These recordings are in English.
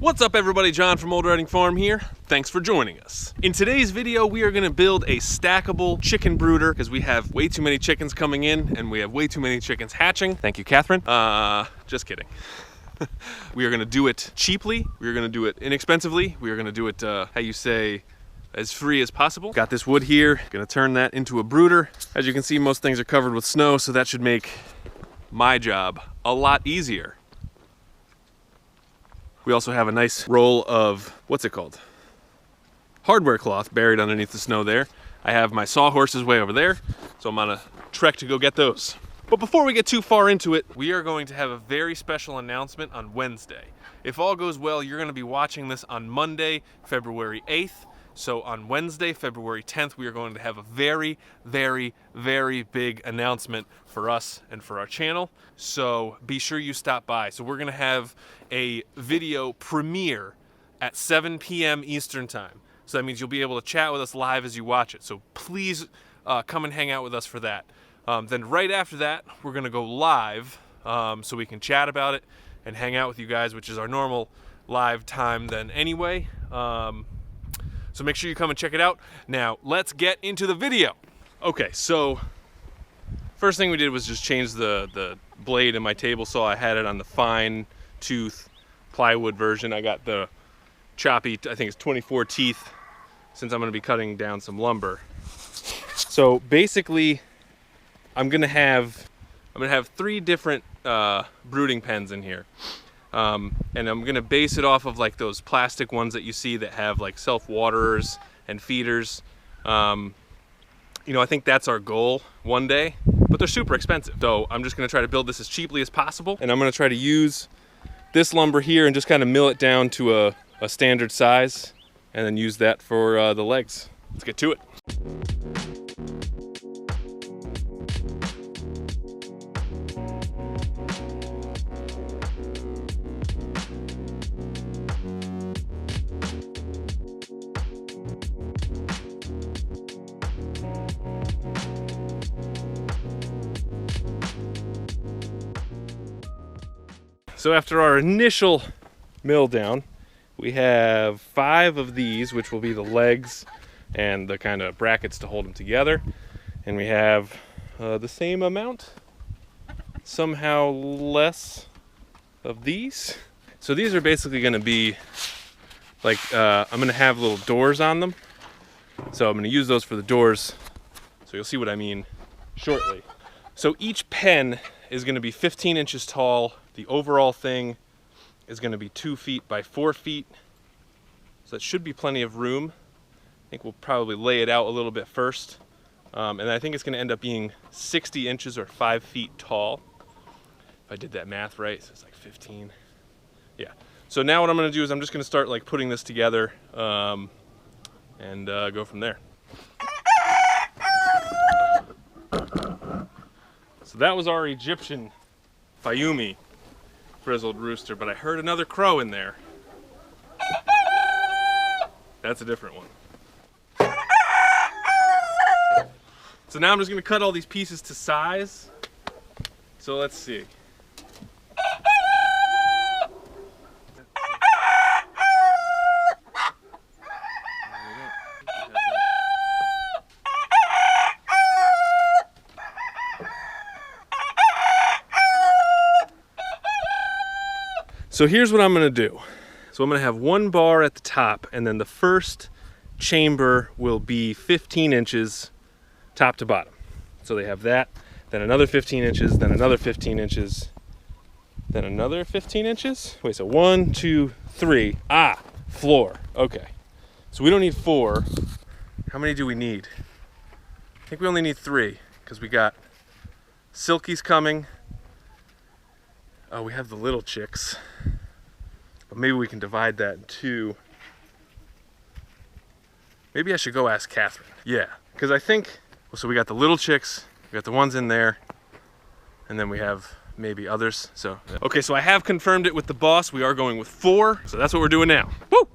What's up everybody, John from Old Redding Farm here. Thanks for joining us. In today's video, we are gonna build a stackable chicken brooder because we have way too many chickens coming in and we have way too many chickens hatching. Thank you, Catherine. Just kidding. We are gonna do it cheaply. We are gonna do it inexpensively. We are gonna do it, how you say, as free as possible. Got this wood here, gonna turn that into a brooder. As you can see, most things are covered with snow, so that should make my job a lot easier. We also have a nice roll of, what's it called? Hardware cloth buried underneath the snow there. I have my sawhorses way over there, so I'm on a trek to go get those. But before we get too far into it, we are going to have a very special announcement on Wednesday. If all goes well, you're gonna be watching this on Monday, February 8th. So on Wednesday, February 10th, we are going to have a very, very, very big announcement for us and for our channel. So be sure you stop by. So we're gonna have a video premiere at 7 p.m. Eastern time. So that means you'll be able to chat with us live as you watch it. So please come and hang out with us for that. Then right after that, we're gonna go live so we can chat about it and hang out with you guys, which is our normal live time then anyway. So make sure you come and check it out. Now, let's get into the video. Okay, so first thing we did was just change the blade in my table saw. I had it on the fine tooth plywood version. I got the choppy, I think it's 24 teeth, since I'm gonna be cutting down some lumber. So basically, I'm gonna have 3 different brooding pens in here. And I'm gonna base it off of like those plastic ones that you see that have like self-waterers and feeders. You know, I think that's our goal one day, but they're super expensive. So I'm just gonna try to build this as cheaply as possible. And I'm gonna try to use this lumber here and just kind of mill it down to a standard size and then use that for the legs. Let's get to it. So after our initial mill down, we have 5 of these, which will be the legs and the kind of brackets to hold them together. And we have the same amount, somehow less of these. So these are basically gonna be like, I'm gonna have little doors on them. So I'm gonna use those for the doors. So you'll see what I mean shortly. So each pen is gonna be 15 inches tall. The overall thing is going to be 2 feet by 4 feet. So that should be plenty of room. I think we'll probably lay it out a little bit first. And I think it's going to end up being 60 inches or 5 feet tall. If I did that math right, so it's like 15. Yeah. So now what I'm going to do is I'm just going to start like putting this together and go from there. So that was our Egyptian Fayumi frizzled rooster, but I heard another crow in there. That's a different one. So now I'm just gonna cut all these pieces to size. So let's see. So here's what I'm gonna do. So I'm gonna have 1 bar at the top, and then the first chamber will be 15 inches top to bottom. So they have that, then another 15 inches, then another 15 inches, then another 15 inches. Wait, so 1, 2, 3, floor, okay. So we don't need 4. How many do we need? I think we only need 3, because we got Silky's coming. Oh, we have the little chicks. But maybe we can divide that in 2. Maybe I should go ask Catherine. Yeah, because I think, well, so we got the little chicks, we got the ones in there, and then we have maybe others. So, okay, so I have confirmed it with the boss. We are going with 4, so that's what we're doing now. Woo!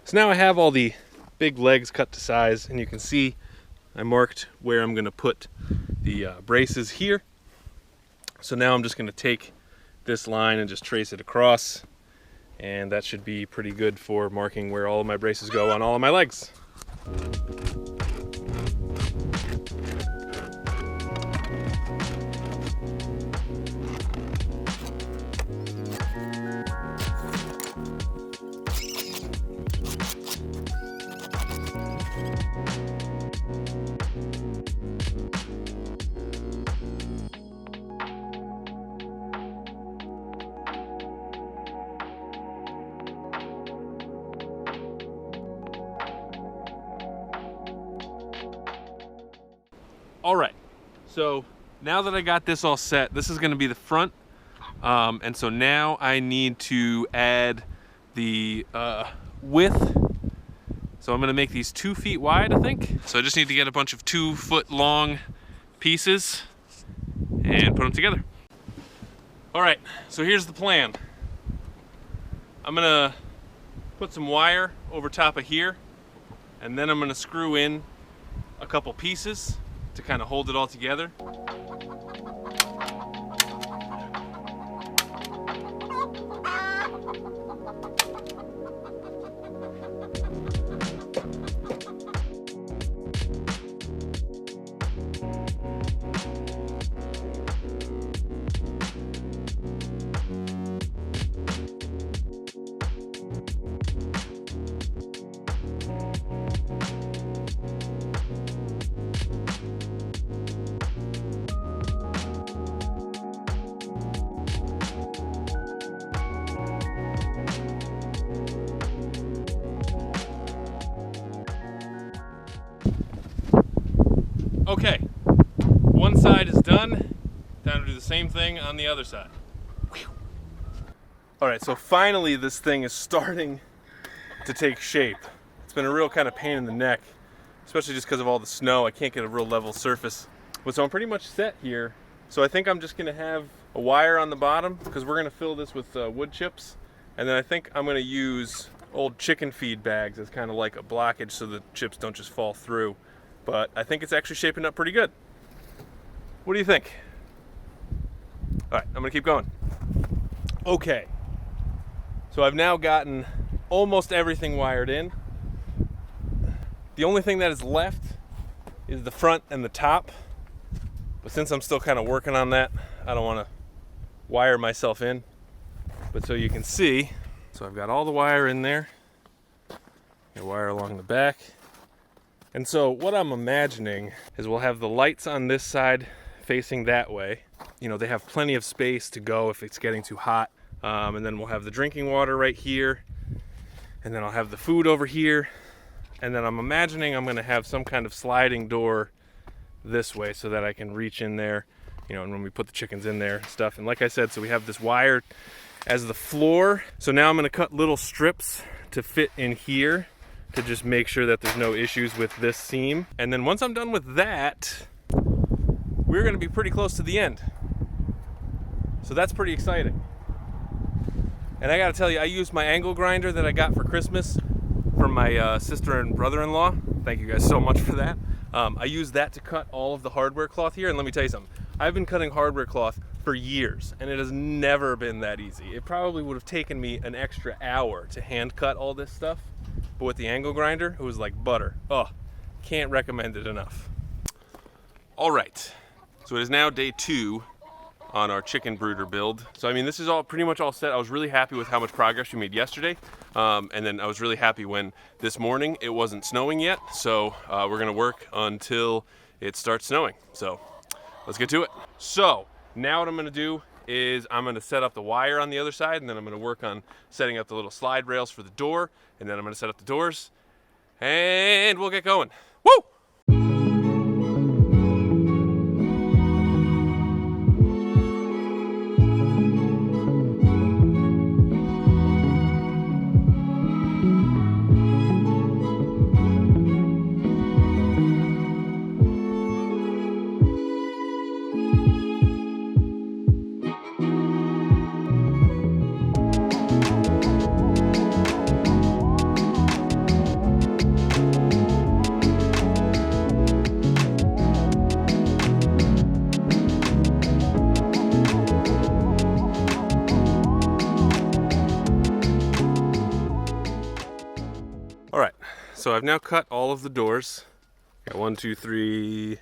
So now I have all the big legs cut to size, and you can see I marked where I'm gonna put the braces here. So now I'm just gonna take this line and just trace it across And that should be pretty good for marking where all of my braces go on all of my legs. All right, so now that I got this all set, this is gonna be the front. And so now I need to add the width. So I'm gonna make these 2 feet wide, I think. So I just need to get a bunch of 2 foot long pieces and put them together. All right, so here's the plan. I'm gonna put some wire over top of here, and then I'm gonna screw in a couple pieces to kind of hold it all together. Okay, one side is done. Time to do the same thing on the other side. Whew. All right, so finally this thing is starting to take shape. It's been a real kind of pain in the neck, especially just because of all the snow. I can't get a real level surface. But so I'm pretty much set here. So I think I'm just gonna have a wire on the bottom because we're gonna fill this with wood chips. And then I think I'm gonna use old chicken feed bags as kind of like a blockage so the chips don't just fall through. But I think it's actually shaping up pretty good. What do you think? All right, I'm gonna keep going. Okay, so I've now gotten almost everything wired in. The only thing that is left is the front and the top. But since I'm still kind of working on that, I don't wanna wire myself in. But so you can see, so I've got all the wire in there. The wire along the back. And so what I'm imagining is we'll have the lights on this side facing that way. You know, they have plenty of space to go if it's getting too hot. And then we'll have the drinking water right here. And then I'll have the food over here. And then I'm imagining I'm gonna have some kind of sliding door this way so that I can reach in there, you know, and when we put the chickens in there and stuff. And like I said, so we have this wire as the floor. So now I'm gonna cut little strips to fit in here to just make sure that there's no issues with this seam. And then once I'm done with that, we're gonna be pretty close to the end. So that's pretty exciting. And I gotta tell you, I used my angle grinder that I got for Christmas from my sister and brother-in-law. Thank you guys so much for that. I used that to cut all of the hardware cloth here. And let me tell you something, I've been cutting hardware cloth for years and it has never been that easy. It probably would have taken me an extra hour to hand cut all this stuff. But with the angle grinder, it was like butter. Oh, can't recommend it enough. All right, so it is now day 2 on our chicken brooder build. So I mean, this is all pretty much all set. I was really happy with how much progress we made yesterday. And then I was really happy when this morning it wasn't snowing yet. So we're gonna work until it starts snowing. So let's get to it. So now what I'm gonna do is I'm gonna set up the wire on the other side, and then I'm gonna work on setting up the little slide rails for the door, and then I'm gonna set up the doors, and we'll get going. Woo! All right, so I've now cut all of the doors. Got 1, 2, 3,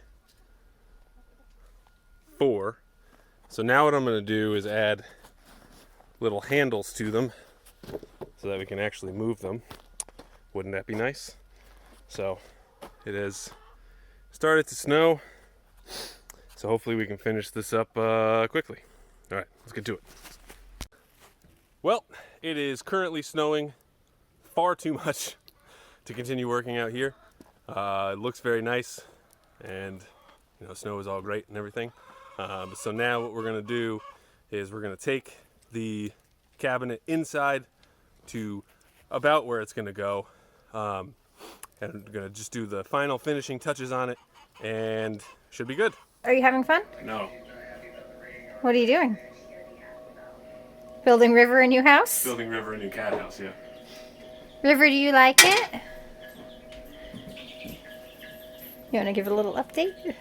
4. So now what I'm going to do is add little handles to them so that we can actually move them. Wouldn't that be nice? So it has started to snow, so hopefully we can finish this up quickly. All right, let's get to it. Well, it is currently snowing far too much to continue working out here. It looks very nice, and you know, snow is all great and everything. So now what we're going to do is we're going to take the cabinet inside to about where it's going to go, and we're going to just do the final finishing touches on it, and should be good. Are you having fun? No. What are you doing? Building River a new house? Building River a new cat house, yeah. River, do you like it? You want to give it a little update?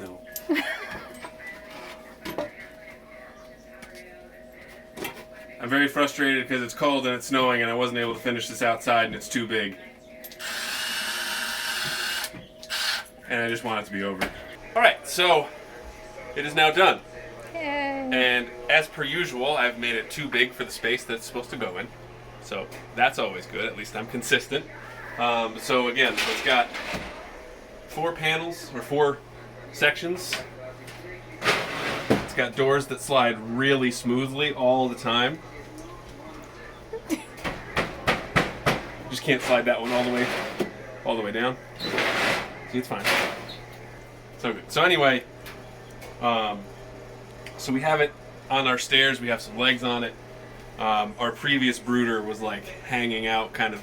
No. I'm very frustrated because it's cold and it's snowing and I wasn't able to finish this outside and it's too big. And I just want it to be over. Alright, so it is now done. Yay. And as per usual, I've made it too big for the space that it's supposed to go in. So that's always good, at least I'm consistent. So again, it's got 4 panels, or 4 sections. It's got doors that slide really smoothly all the time. Just can't slide that one all the way down. See, it's fine. So good. So anyway, so we have it on our stairs. We have some legs on it. Our previous brooder was like hanging out kind of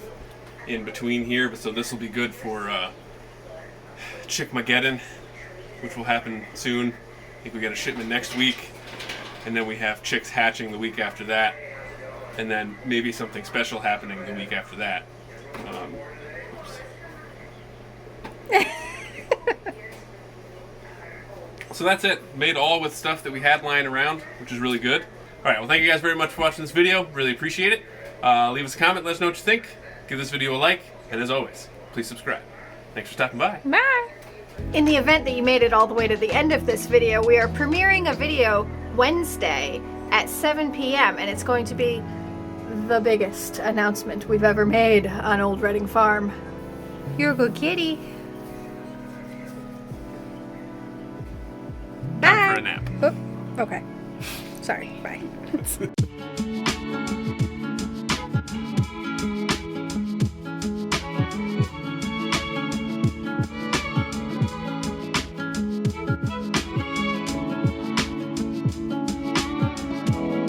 in between here, but so this will be good for Chickmageddon, which will happen soon. I think we get a shipment next week, and then we have chicks hatching the week after that, and then maybe something special happening the week after that. So that's it. Made all with stuff that we had lying around, which is really good. All right, well, thank you guys very much for watching this video. Really appreciate it. Leave us a comment, let us know what you think. Give this video a like, and as always, please subscribe. Thanks for stopping by. Bye. In the event that you made it all the way to the end of this video, we are premiering a video Wednesday at 7 p.m. and it's going to be the biggest announcement we've ever made on Old Reading Farm. You're a good kitty.